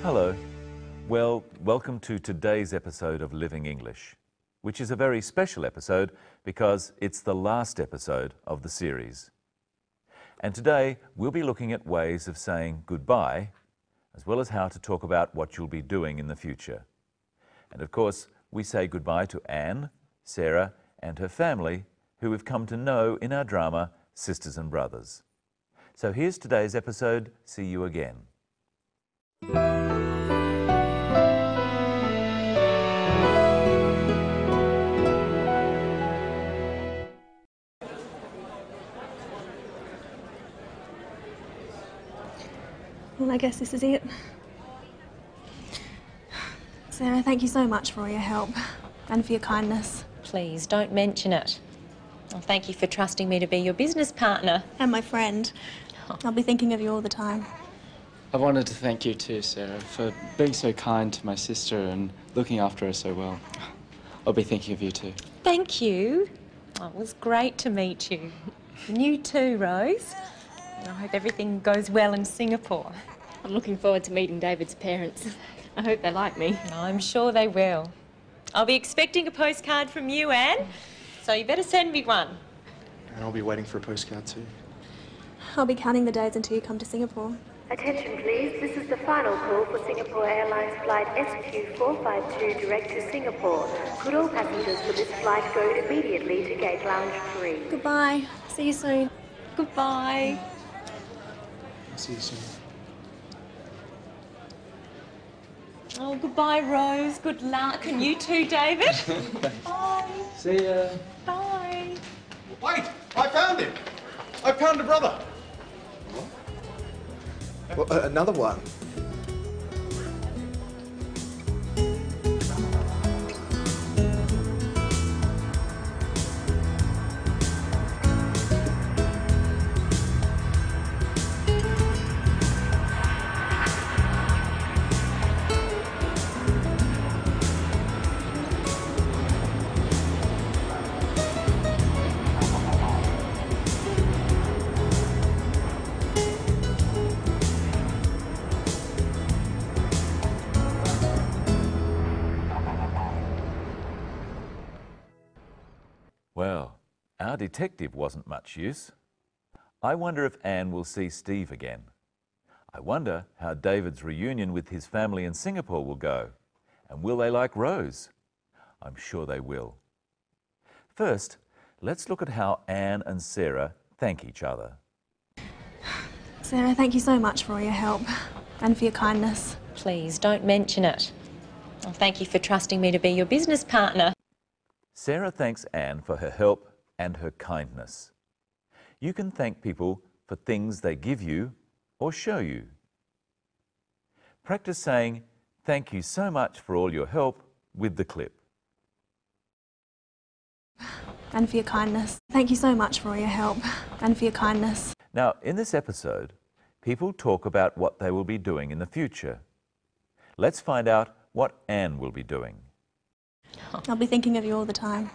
Hello. Well, welcome to today's episode of Living English, which is a very special episode because it's the last episode of the series. And today we'll be looking at ways of saying goodbye, as well as how to talk about what you'll be doing in the future. And of course, we say goodbye to Anne, Sarah, and her family, who we've come to know in our drama, Sisters and Brothers. So here's today's episode. See you again. Well, I guess this is it. Sarah, thank you so much for all your help and for your kindness. Please, don't mention it. Well, thank you for trusting me to be your business partner. And my friend. I'll be thinking of you all the time. I wanted to thank you too, Sarah, for being so kind to my sister and looking after her so well. I'll be thinking of you too. Thank you. Oh, it was great to meet you. And you too, Rose. I hope everything goes well in Singapore. I'm looking forward to meeting David's parents. I hope they like me. I'm sure they will. I'll be expecting a postcard from you, Anne, so you better send me one. And I'll be waiting for a postcard too. I'll be counting the days until you come to Singapore. Attention please, this is the final call for Singapore Airlines flight SQ452 direct to Singapore. Could all passengers for this flight go immediately to gate lounge 3? Goodbye. See you soon. Goodbye. I'll see you soon. Oh, goodbye, Rose. Good luck. And you too, David. Bye. See ya. Bye. Wait! I found him! I found a brother! Well, another one. Well, our detective wasn't much use. I wonder if Anne will see Steve again. I wonder how David's reunion with his family in Singapore will go. And will they like Rose? I'm sure they will. First, let's look at how Anne and Sarah thank each other. Sarah, thank you so much for all your help and for your kindness. Please, don't mention it. Well, thank you for trusting me to be your business partner. Sarah thanks Anne for her help and her kindness. You can thank people for things they give you or show you. Practice saying, "Thank you so much for all your help" with the clip. And for your kindness. Thank you so much for all your help and for your kindness. Now, in this episode, people talk about what they will be doing in the future. Let's find out what Anne will be doing. I'll be thinking of you all the time.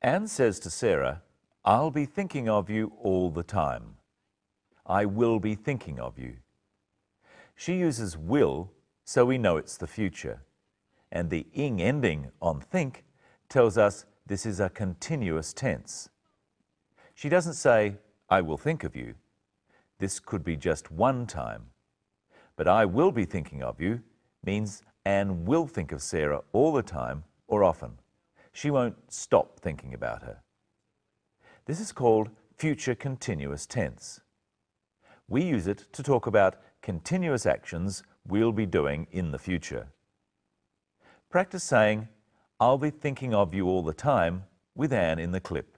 Anne says to Sarah, "I'll be thinking of you all the time." I will be thinking of you. She uses will, so we know it's the future. And the ing ending on think tells us this is a continuous tense. She doesn't say, "I will think of you." This could be just one time. But I will be thinking of you means Anne will think of Sarah all the time or often. She won't stop thinking about her. This is called future continuous tense. We use it to talk about continuous actions we'll be doing in the future. Practice saying, "I'll be thinking of you all the time" with Anne in the clip.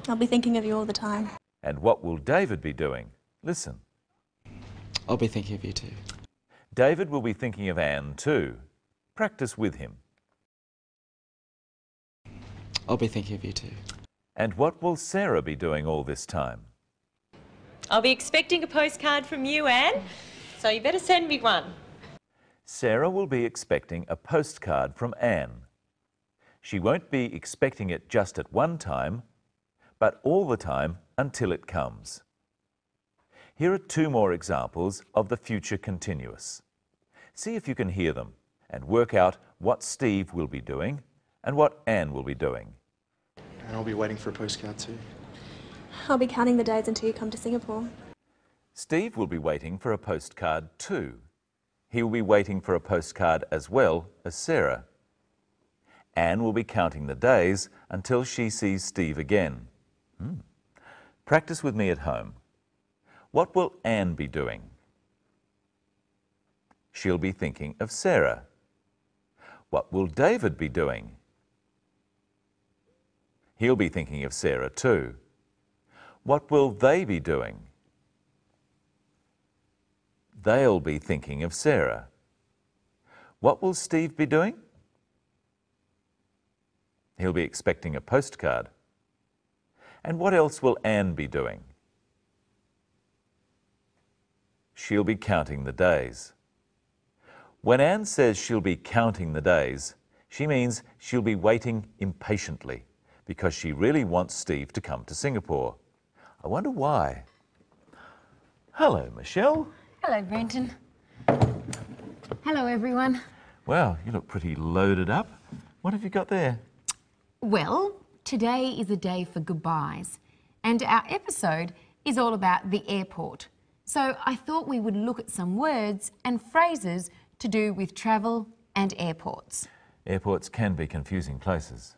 I'll be thinking of you all the time. And what will David be doing? Listen. I'll be thinking of you too. David will be thinking of Anne too. Practice with him. I'll be thinking of you too. And what will Sarah be doing all this time? I'll be expecting a postcard from you, Anne, so you better send me one. Sarah will be expecting a postcard from Anne. She won't be expecting it just at one time, but all the time until it comes. Here are two more examples of the future continuous. See if you can hear them and work out what Steve will be doing and what Anne will be doing. And I'll be waiting for a postcard too. I'll be counting the days until you come to Singapore. Steve will be waiting for a postcard too. He will be waiting for a postcard as well as Sarah. Anne will be counting the days until she sees Steve again. Practice with me at home. What will Anne be doing? She'll be thinking of Sarah. What will David be doing? He'll be thinking of Sarah too. What will they be doing? They'll be thinking of Sarah. What will Steve be doing? He'll be expecting a postcard. And what else will Anne be doing? She'll be counting the days. When Anne says she'll be counting the days, she means she'll be waiting impatiently because she really wants Steve to come to Singapore. I wonder why. Hello, Michelle. Hello, Brenton. Hello, everyone. Well, you look pretty loaded up. What have you got there? Well, today is a day for goodbyes, and our episode is all about the airport. So I thought we would look at some words and phrases to do with travel and airports. Airports can be confusing places.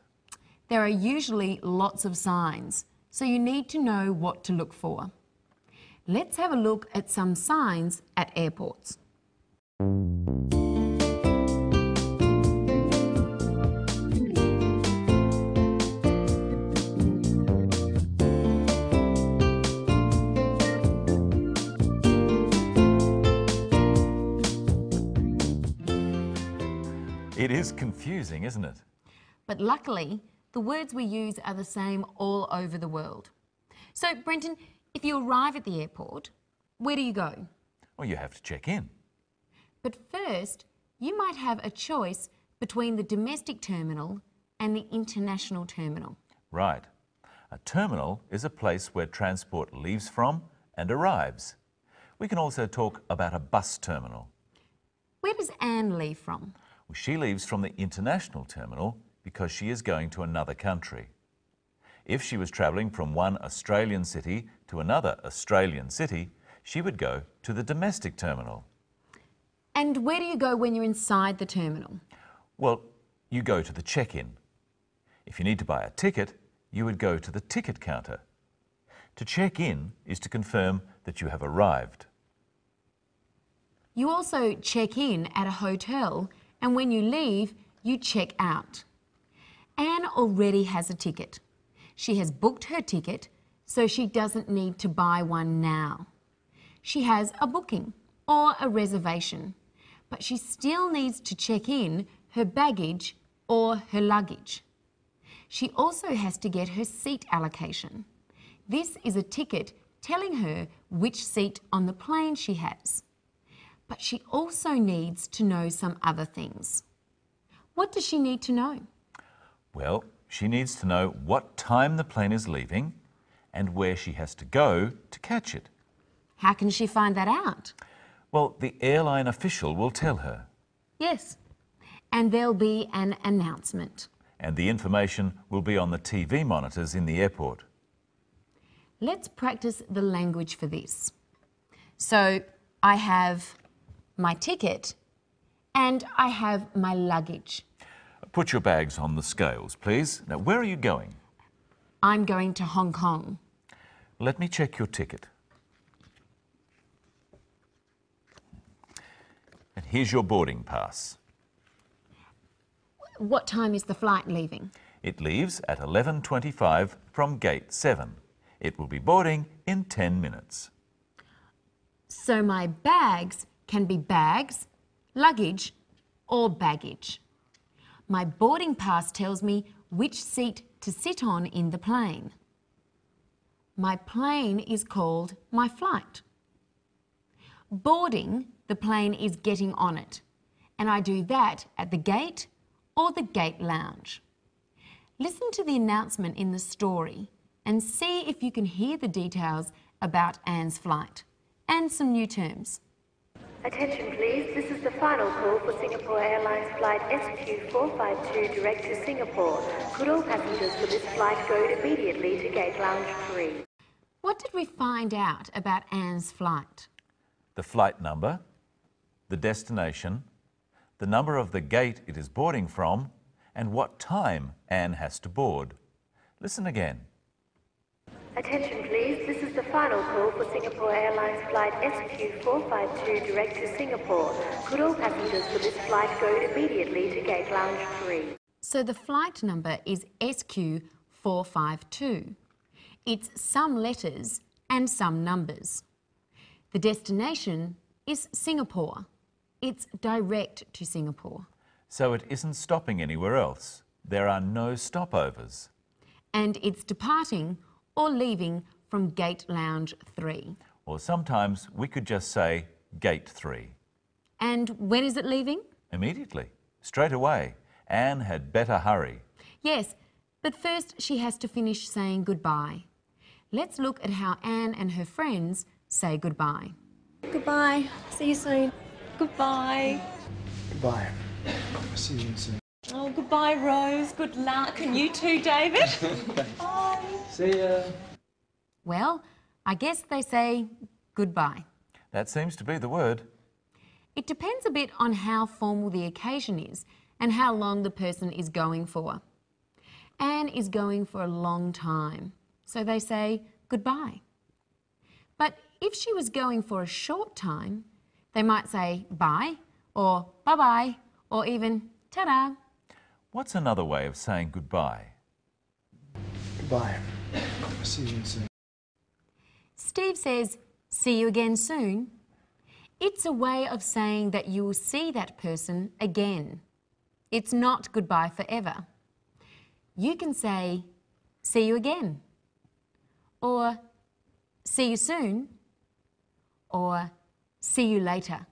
There are usually lots of signs, so you need to know what to look for. Let's have a look at some signs at airports. It is confusing, isn't it? But luckily, the words we use are the same all over the world. So, Brenton, if you arrive at the airport, where do you go? Well, you have to check in. But first, you might have a choice between the domestic terminal and the international terminal. Right. A terminal is a place where transport leaves from and arrives. We can also talk about a bus terminal. Where does Anne leave from? Well, she leaves from the international terminal because she is going to another country. If she was travelling from one Australian city to another Australian city, she would go to the domestic terminal. And where do you go when you're inside the terminal? Well, you go to the check-in. If you need to buy a ticket, you would go to the ticket counter. To check in is to confirm that you have arrived. You also check in at a hotel, and when you leave, you check out. Anne already has a ticket. She has booked her ticket, so she doesn't need to buy one now. She has a booking or a reservation, but she still needs to check in her baggage or her luggage. She also has to get her seat allocation. This is a ticket telling her which seat on the plane she has. But she also needs to know some other things. What does she need to know? Well, she needs to know what time the plane is leaving and where she has to go to catch it. How can she find that out? Well, the airline official will tell her. Yes, and there'll be an announcement. And the information will be on the TV monitors in the airport. Let's practice the language for this. So I have my ticket and I have my luggage. Put your bags on the scales, please. Now, where are you going? I'm going to Hong Kong. Let me check your ticket. And here's your boarding pass. What time is the flight leaving? It leaves at 11:25 from gate 7. It will be boarding in 10 minutes. So my bags can be bags, luggage, or baggage. My boarding pass tells me which seat to sit on in the plane. My plane is called my flight. Boarding, the plane is getting on it, and I do that at the gate or the gate lounge. Listen to the announcement in the story and see if you can hear the details about Anne's flight. and some new terms. Attention please, this is the final call for Singapore Airlines flight SQ452 direct to Singapore. Could all passengers for this flight go immediately to gate lounge 3? What did we find out about Anne's flight? The flight number, the destination, the number of the gate it is boarding from, and what time Anne has to board. Listen again. Attention please, this is the final call for Singapore Airlines flight SQ452 direct to Singapore. Could all passengers for this flight go immediately to gate lounge 3? So the flight number is SQ452. It's some letters and some numbers. The destination is Singapore. It's direct to Singapore. So it isn't stopping anywhere else. There are no stopovers. And it's departing or leaving from gate lounge 3. Or sometimes we could just say gate 3. And when is it leaving? Immediately, straight away. Anne had better hurry. Yes, but first she has to finish saying goodbye. Let's look at how Anne and her friends say goodbye. Goodbye. See you soon. Goodbye. Goodbye. See you soon. Oh, goodbye, Rose. Good luck. And you too, David. Bye. See ya. Well, I guess they say goodbye. That seems to be the word. It depends a bit on how formal the occasion is and how long the person is going for. Anne is going for a long time, so they say goodbye. But if she was going for a short time, they might say bye or bye-bye or even ta-da. What's another way of saying goodbye? Goodbye. See you soon. Steve says, see you again soon. It's a way of saying that you will see that person again. It's not goodbye forever. You can say, see you again, or see you soon, or see you later,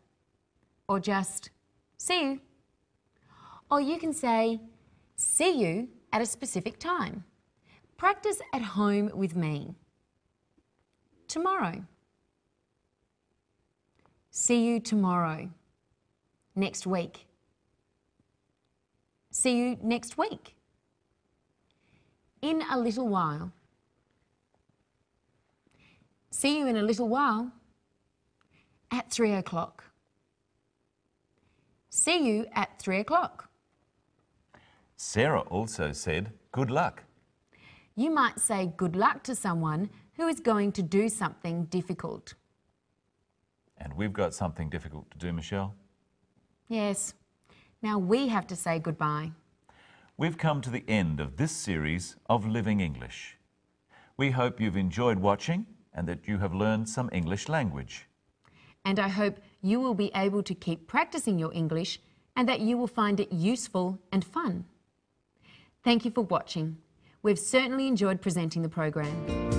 or just see you. Or you can say, see you at a specific time. Practice at home with me. Tomorrow. See you tomorrow. Next week. See you next week. In a little while. See you in a little while. At 3 o'clock. See you at 3 o'clock. Sarah also said good luck. You might say good luck to someone who is going to do something difficult. And we've got something difficult to do, Michelle. Yes. Now we have to say goodbye. We've come to the end of this series of Living English. We hope you've enjoyed watching and that you have learned some English language. And I hope you will be able to keep practicing your English and that you will find it useful and fun. Thank you for watching. We've certainly enjoyed presenting the program.